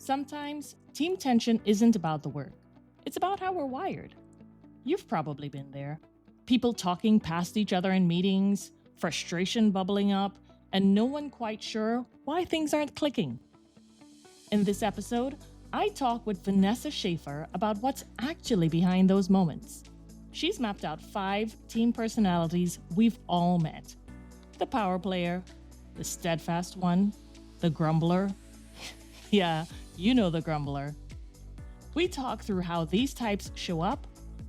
Sometimes team tension isn't about the work, it's about how we're wired. You've probably been there. People talking past each other in meetings, frustration bubbling up, and no one quite sure why things aren't clicking. In this episode, I talk with Vanessa Schafer about what's actually behind those moments. She's mapped out 5 team personalities we've all met: the power player, the steadfast one, the grumbler. Yeah, you know the grumbler. We talk through how these types show up,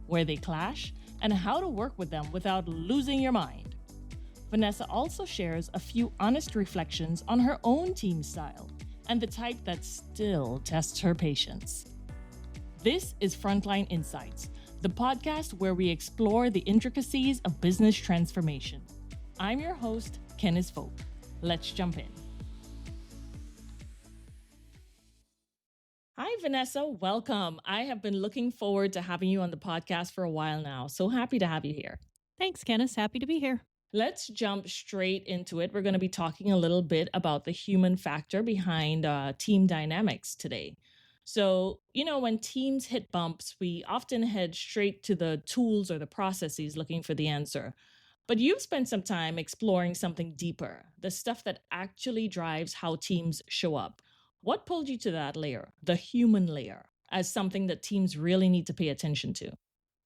where they clash, and how to work with them without losing your mind. Vanessa also shares a few honest reflections on her own team style and the type that still tests her patience. This is Frontline Insights, the podcast where we explore the intricacies of business transformation. I'm your host, Kenneth Folk. Let's jump in. Hi, Vanessa. Welcome. I have been looking forward to having you on the podcast for a while now. So happy to have you here. Thanks, Kenneth. Happy to be here. Let's jump straight into it. We're going to be talking a little bit about the human factor behind team dynamics today. So, when teams hit bumps, we often head straight to the tools or the processes looking for the answer. But you've spent some time exploring something deeper, the stuff that actually drives how teams show up. What pulled you to that layer, the human layer, as something that teams really need to pay attention to?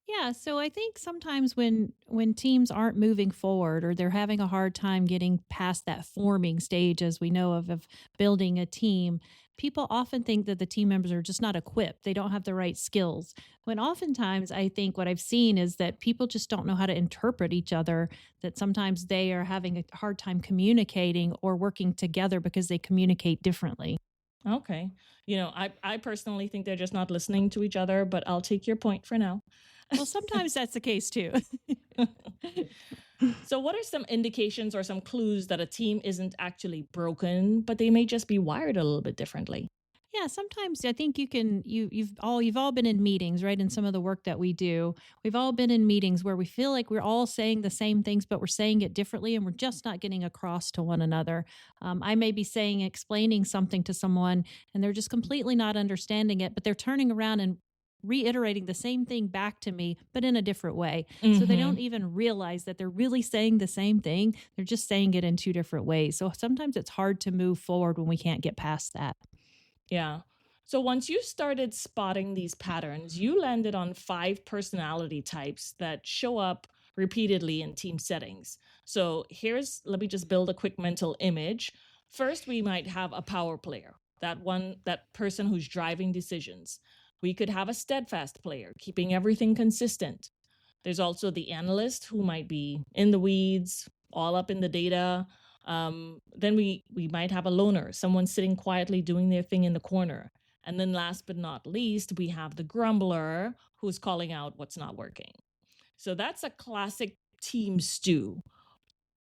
Yeah, so I think sometimes when teams aren't moving forward or they're having a hard time getting past that forming stage, as we know of building a team, people often think that the team members are just not equipped. They don't have the right skills. When oftentimes I think what I've seen is that people just don't know how to interpret each other, that sometimes they are having a hard time communicating or working together because they communicate differently. Okay. I personally think they're just not listening to each other, but I'll take your point for now. Well, sometimes that's the case too. So what are some indications or some clues that a team isn't actually broken, but they may just be wired a little bit differently? Yeah, sometimes I think you've all been in meetings, right? In some of the work that we do, we've all been in meetings where we feel like we're all saying the same things, but we're saying it differently, and we're just not getting across to one another. I may be explaining something to someone, and they're just completely not understanding it, but they're turning around and reiterating the same thing back to me, but in a different way. Mm-hmm. So they don't even realize that they're really saying the same thing. They're just saying it in 2 different ways. So sometimes it's hard to move forward when we can't get past that. Yeah. So once you started spotting these patterns, you landed on 5 personality types that show up repeatedly in team settings. So let me just build a quick mental image. First, we might have a power player, that person who's driving decisions. We could have a steadfast player, keeping everything consistent. There's also the analyst, who might be in the weeds, all up in the data. Then we might have a loner, someone sitting quietly doing their thing in the corner. And then last but not least, we have the grumbler, who's calling out what's not working. So that's a classic team stew.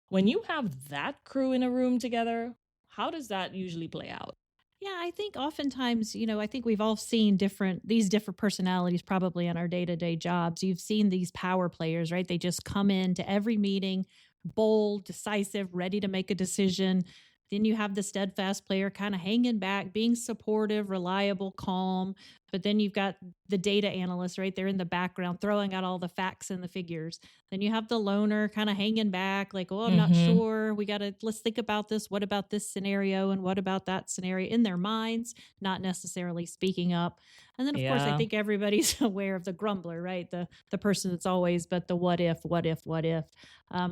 When you have that crew in a room together, how does that usually play out? Yeah, I think oftentimes, I think we've all seen these different personalities probably in our day-to-day jobs. You've seen these power players, right? They just come into every meeting, bold, decisive, ready to make a decision. Then you have the steadfast player kind of hanging back, being supportive, reliable, calm. But then you've got the data analyst right there in the background, throwing out all the facts and the figures. Then you have the loner kind of hanging back, like, I'm not sure. Let's think about this. What about this scenario? And what about that scenario in their minds, not necessarily speaking up. And then, of course, I think everybody's aware of the grumbler, right? The person that's always, but the what if.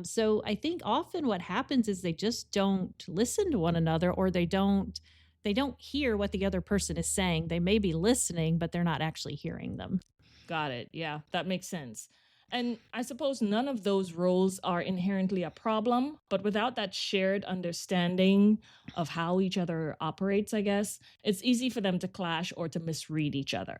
So I think often what happens is they just don't listen to one another, or they don't hear what the other person is saying. They may be listening, but they're not actually hearing them. Got it. Yeah, that makes sense. And I suppose none of those roles are inherently a problem, but without that shared understanding of how each other operates, I guess, it's easy for them to clash or to misread each other.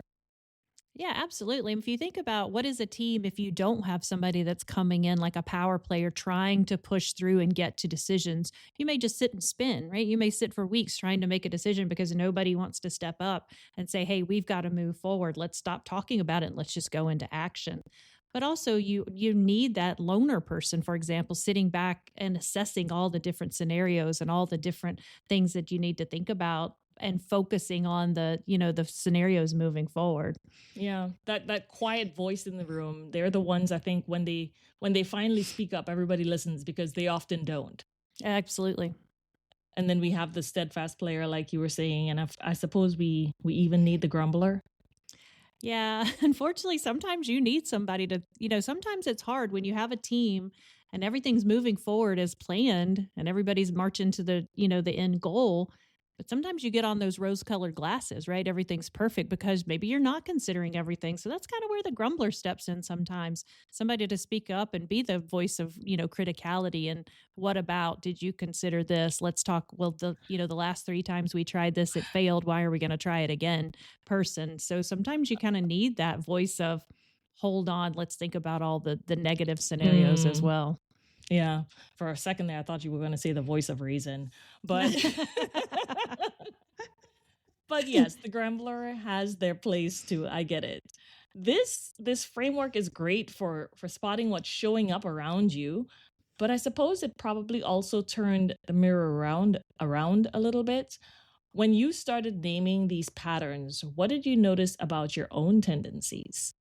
Yeah, absolutely. If you think about what is a team if you don't have somebody that's coming in like a power player trying to push through and get to decisions, you may just sit and spin, right? You may sit for weeks trying to make a decision because nobody wants to step up and say, hey, we've got to move forward. Let's stop talking about it and let's just go into action. But also you need that loner person, for example, sitting back and assessing all the different scenarios and all the different things that you need to think about and focusing on the scenarios moving forward. Yeah, that quiet voice in the room, they're the ones I think when they finally speak up, everybody listens because they often don't. Absolutely. And then we have the steadfast player, like you were saying, and I suppose we even need the grumbler. Yeah, unfortunately, sometimes you need somebody to, sometimes it's hard when you have a team and everything's moving forward as planned and everybody's marching to the end goal. But sometimes you get on those rose colored glasses, right? Everything's perfect because maybe you're not considering everything. So that's kind of where the grumbler steps in sometimes. Somebody to speak up and be the voice of, criticality and what about, did you consider this? Let's talk. Well, the last 3 times we tried this, it failed. Why are we going to try it again? Person. So sometimes you kind of need that voice of, hold on, let's think about all the negative scenarios as well. Yeah. For a second there, I thought you were going to say the voice of reason, but but yes, the grumbler has their place too. I get it. This framework is great for spotting what's showing up around you, but I suppose it probably also turned the mirror around a little bit. When you started naming these patterns, what did you notice about your own tendencies?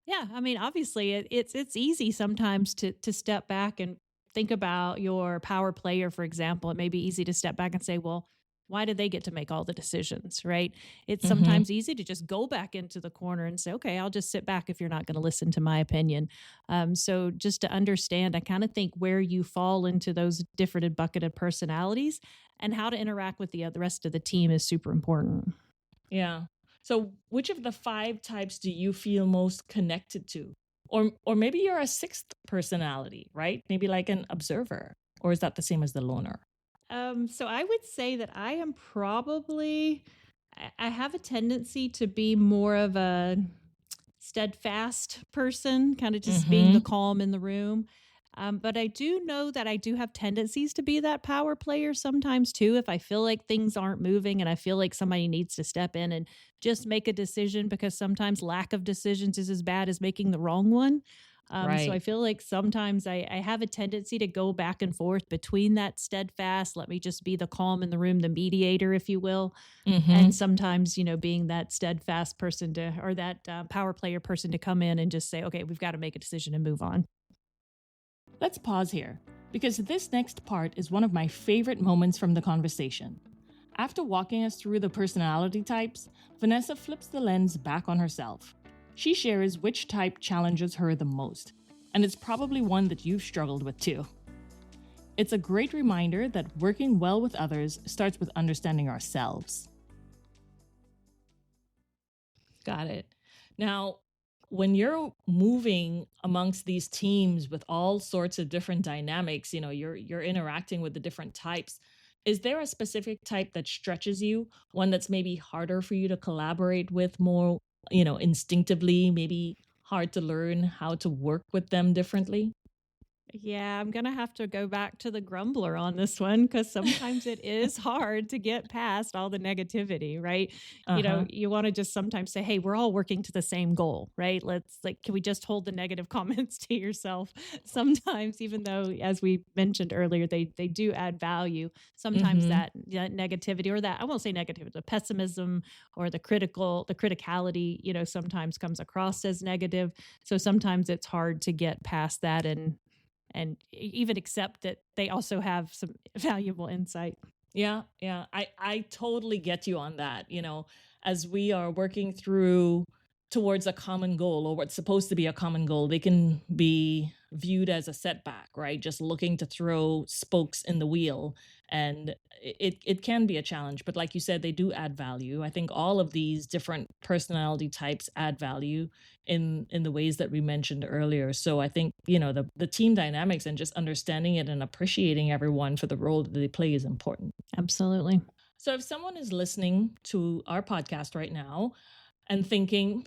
Yeah, I mean, obviously, it's easy sometimes to step back and think about your power player, for example. It may be easy to step back and say, well, why did they get to make all the decisions, right? It's Mm-hmm. sometimes easy to just go back into the corner and say, okay, I'll just sit back if you're not going to listen to my opinion. So just to understand, I kind of think where you fall into those different bucketed personalities and how to interact with the rest of the team is super important. Yeah. So, which of the five types do you feel most connected to? Or maybe you're a sixth personality, right? Maybe like an observer. Or is that the same as the loner? So I would say that I am probably, I have a tendency to be more of a steadfast person, kind of just being the Mm-hmm. calm in the room. But I do know that I do have tendencies to be that power player sometimes too. If I feel like things aren't moving and I feel like somebody needs to step in and just make a decision, because sometimes lack of decisions is as bad as making the wrong one. So I Right. feel like sometimes I have a tendency to go back and forth between that steadfast, let me just be the calm in the room, the mediator, if you will, and Mm-hmm. sometimes being that steadfast person to, or that power player person to come in and just say, okay, we've got to make a decision and move on. Let's pause here, because this next part is one of my favorite moments from the conversation. After walking us through the personality types, Vanessa flips the lens back on herself. She shares which type challenges her the most, and it's probably one that you've struggled with too. It's a great reminder that working well with others starts with understanding ourselves. Got it. Now, when you're moving amongst these teams with all sorts of different dynamics, you're interacting with the different types. Is there a specific type that stretches you? One that's maybe harder for you to collaborate with more, instinctively, maybe hard to learn how to work with them differently? Yeah, I'm going to have to go back to the grumbler on this one because sometimes it is hard to get past all the negativity, right? Uh-huh. You want to just sometimes say, hey, we're all working to the same goal, right? Can we just hold the negative comments to yourself? Sometimes, even though, as we mentioned earlier, they do add value, sometimes Mm-hmm. that negativity, or that, I won't say negativity, the pessimism or the criticality, sometimes comes across as negative. So sometimes it's hard to get past that and even accept that they also have some valuable insight. Yeah, yeah. I totally get you on that. As we are working through towards a common goal or what's supposed to be a common goal, they can be viewed as a setback, right? Just looking to throw spokes in the wheel. And it can be a challenge, but like you said, they do add value. I think all of these different personality types add value in the ways that we mentioned earlier. So I think, the team dynamics and just understanding it and appreciating everyone for the role that they play is important. Absolutely. So if someone is listening to our podcast right now and thinking,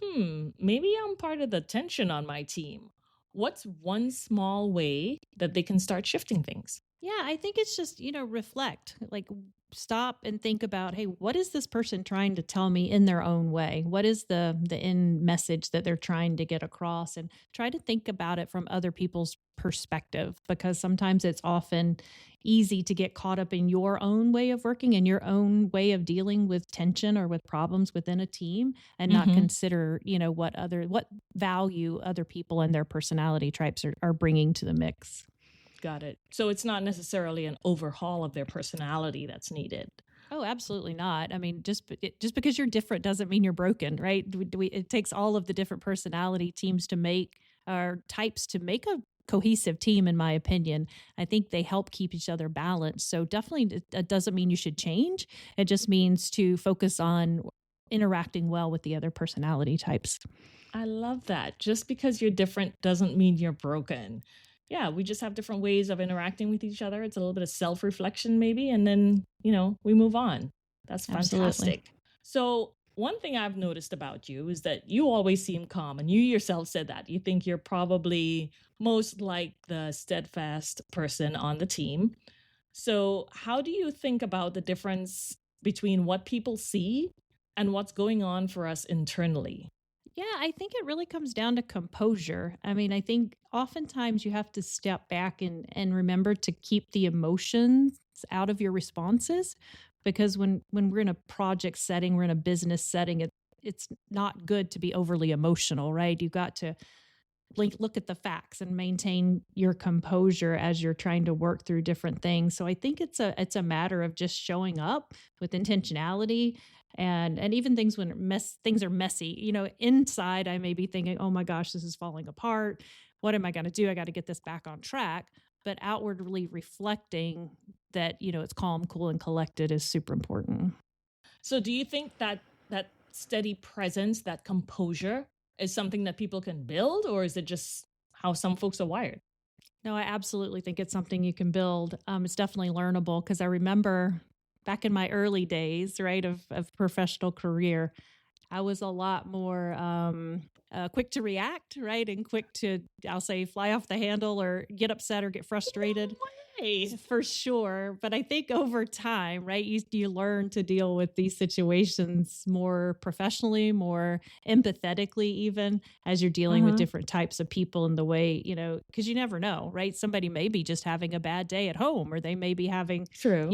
maybe I'm part of the tension on my team, what's one small way that they can start shifting things? Yeah, I think it's just, reflect. Like, stop and think about, hey, what is this person trying to tell me in their own way? What is the end message that they're trying to get across? And try to think about it from other people's perspective, because sometimes it's often easy to get caught up in your own way of working and your own way of dealing with tension or with problems within a team, and not Mm-hmm. consider, what value other people and their personality types are bringing to the mix. Got it. So it's not necessarily an overhaul of their personality that's needed. Oh, absolutely not. I mean, just because you're different doesn't mean you're broken, right? It takes all of the different personality teams to make or types to make a cohesive team, in my opinion. I think they help keep each other balanced. So definitely, it doesn't mean you should change. It just means to focus on interacting well with the other personality types. I love that. Just because you're different doesn't mean you're broken. Yeah, we just have different ways of interacting with each other. It's a little bit of self reflection, maybe, and then, we move on. That's Absolutely. fantastic. So, one thing I've noticed about you is that you always seem calm, and you yourself said that. You think you're probably most like the steadfast person on the team. So, how do you think about the difference between what people see and what's going on for us internally? Yeah, I think it really comes down to composure. I mean, I think oftentimes you have to step back and remember to keep the emotions out of your responses, because when we're in a project setting, we're in a business setting, it's not good to be overly emotional, right? You got to look at the facts and maintain your composure as you're trying to work through different things. So I think it's a matter of just showing up with intentionality, and even things when things are messy. Inside I may be thinking, "Oh my gosh, this is falling apart. What am I going to do? I got to get this back on track." But outwardly reflecting that, it's calm, cool, and collected is super important. So do you think that that steady presence, that composure is something that people can build, or is it just how some folks are wired? No, I absolutely think it's something you can build. It's definitely learnable, because I remember back in my early days, right, of professional career, I was a lot more quick to react, right, and quick to, I'll say, fly off the handle or get upset or get frustrated. Hey. For sure. But I think over time, right, you learn to deal with these situations more professionally, more empathetically, even as you're dealing with Uh-huh. different types of people in the way, because you never know, right? Somebody may be just having a bad day at home, or they may be having, True.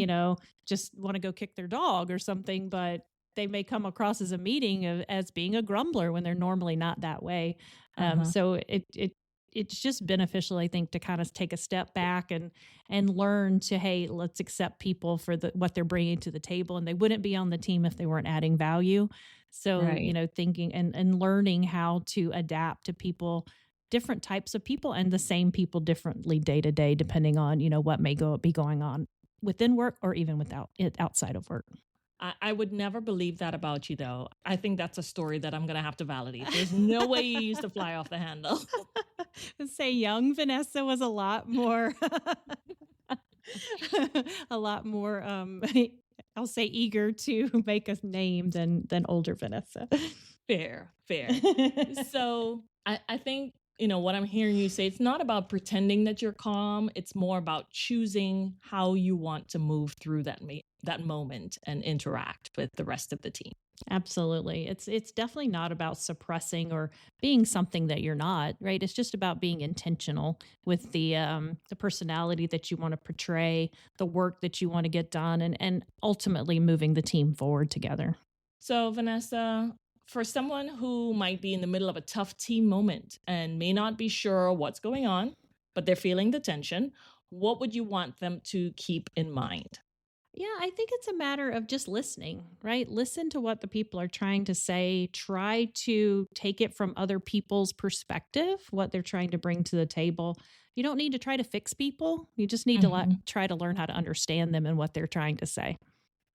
just want to go kick their dog or something, but they may come across as a meeting as being a grumbler when they're normally not that way. Uh-huh. So it's just beneficial, I think, to kind of take a step back and learn to, hey, let's accept people for what they're bringing to the table, and they wouldn't be on the team if they weren't adding value. So, Right. thinking and learning how to adapt to people, different types of people, and the same people differently day to day, depending on, what may be going on within work or even without it outside of work. I would never believe that about you, though. I think that's a story that I'm going to have to validate. There's no way you used to fly off the handle. Say young Vanessa was a lot more a lot more I'll say eager to make a name than older Vanessa. Fair, fair. So I think, what I'm hearing you say, it's not about pretending that you're calm. It's more about choosing how you want to move through that moment and interact with the rest of the team. Absolutely. It's definitely not about suppressing or being something that you're not, right? It's just about being intentional with the personality that you want to portray, the work that you want to get done, and ultimately moving the team forward together. So, Vanessa, for someone who might be in the middle of a tough team moment and may not be sure what's going on, but they're feeling the tension, what would you want them to keep in mind? Yeah, I think it's a matter of just listening, right? Listen to what the people are trying to say. Try to take it from other people's perspective, what they're trying to bring to the table. You don't need to try to fix people. You just need to Mhm. try to learn how to understand them and what they're trying to say.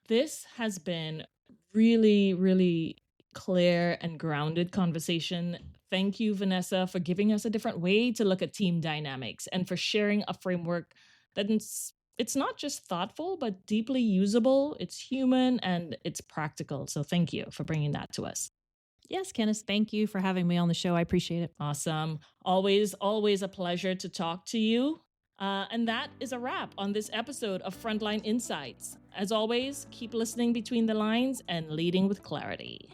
This has been really, really clear and grounded conversation. Thank you, Vanessa, for giving us a different way to look at team dynamics and for sharing a framework that it's not just thoughtful, but deeply usable. It's human and it's practical. So thank you for bringing that to us. Yes, Kenneth, thank you for having me on the show. I appreciate it. Awesome. Always, always a pleasure to talk to you. And that is a wrap on this episode of Frontline Insights. As always, keep listening between the lines and leading with clarity.